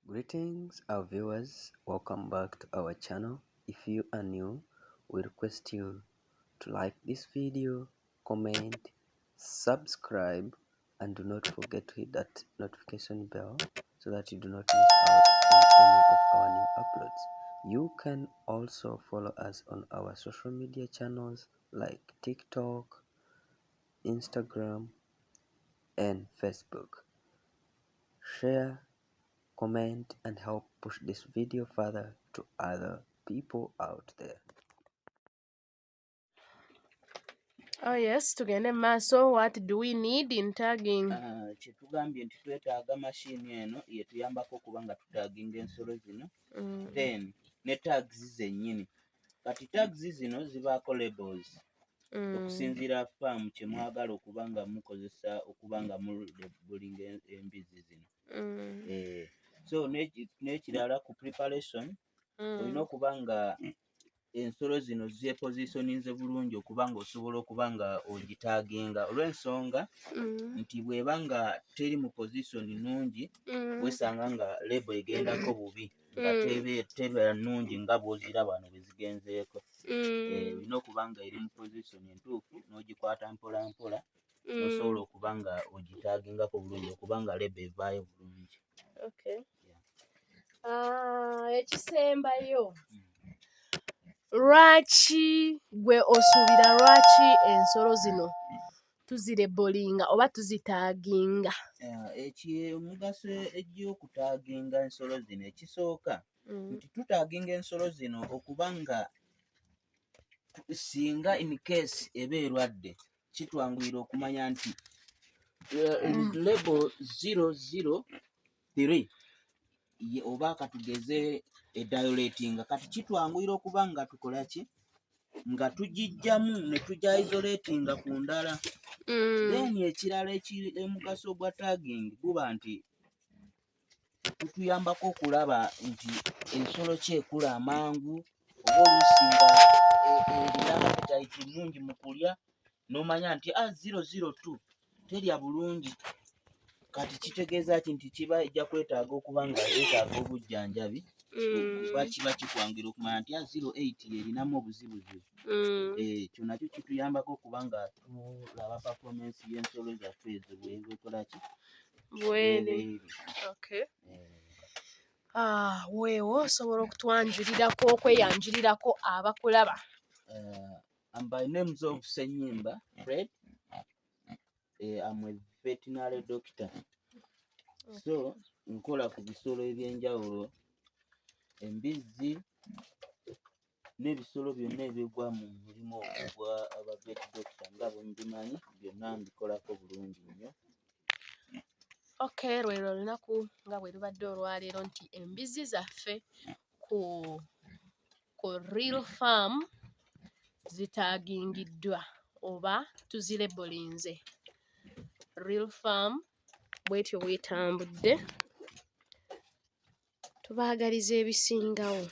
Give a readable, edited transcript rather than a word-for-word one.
Greetings our viewers, welcome back to our channel. If you are new, we request you to like this video, comment, subscribe, and do not forget to hit that notification bell so that you do not miss out on any of our new uploads. You can also follow us on our social media channels like TikTok, Instagram, and Facebook. Share, comment, and help push this video further to other people out there. Oh yes, tugende maaso. What do we need in tagging? Kyetugambye nti twetaaga mashini eno yetuyambako okuba nga tutaginga ensolo zino. Then ne tags zennyini. Kati tags zino zibaako labels. Okusinziira farm kye mwagala okuba nga mukozesa okuba nga mulabelinga embizi zino. So n'ekirala ku preparation olina okuba nga ensolo zino zepositioninze bulungi okuba nga osobola okuba nga ogitaginga olw'ensonga nti bw'eba nga teri mu position nnungi wesanga nga lebo egendako bubi nga teba nnungi nga bw'oziraba wano bwe zigenzeeko. Olina okuba nga eri mu position entuufu n'ogikwata mpola mpola osobola okuba nga ogitagingako bulungi okuba nga lebo evaayo bulungi. Ekisembayo lwaki gwe osuubira lwaki ensolo zino tuzirebolinga oba tuzitaginga? Omugaso egy'okutaginga ensolo zino ekisooka nti tutaginga ensolo zino okuba nga singa in case eba erwadde kitwanguyira okumanya nti lebo 003 oba katugeze ediolatinga kati kitwanguyira okuba nga tukola ki nga tugijjamu ne tujja isolatinga ku ndala. Then ekirala omugaso gwa tagging guba nti tutuyambako okulaba nti ensolo ki ekula amangu oba oluusi nga erina appetite nnungi mu kulya n'omanya nti 002 terya bulungi kati kitegeeza ki nti kiba ejja kwetaaga okuba nga yeetaaga obujjanjabi kuba kiba kikwangira okumanya nti 08 erinamu obuzibuzibu. Ekyo nakyo kituyambako okuba nga tulaba performance y'ensolo zaffe ezo bwekola ki bw'ebeera. Weewo osobola okutwanjurirako okweyanjurirako abakulaba? By names of Senyimba Fred. I'm a veterinary doctor. So nkola ku bisolo ebyenjawulo, embizzi n'ebisolo byonna ebigwa mu mulimu ogwa abavet doctor nga bwe mubimanyi byonna mbikolako bulungi nnyo. Lwero olunaku nga bwe lubadde olwaleero nti embizzi zaffe ku real farm zitagingiddwa oba tuzirebolinze. Real farm bwetyo bwetambudde, tubaagaliza ebisingawo.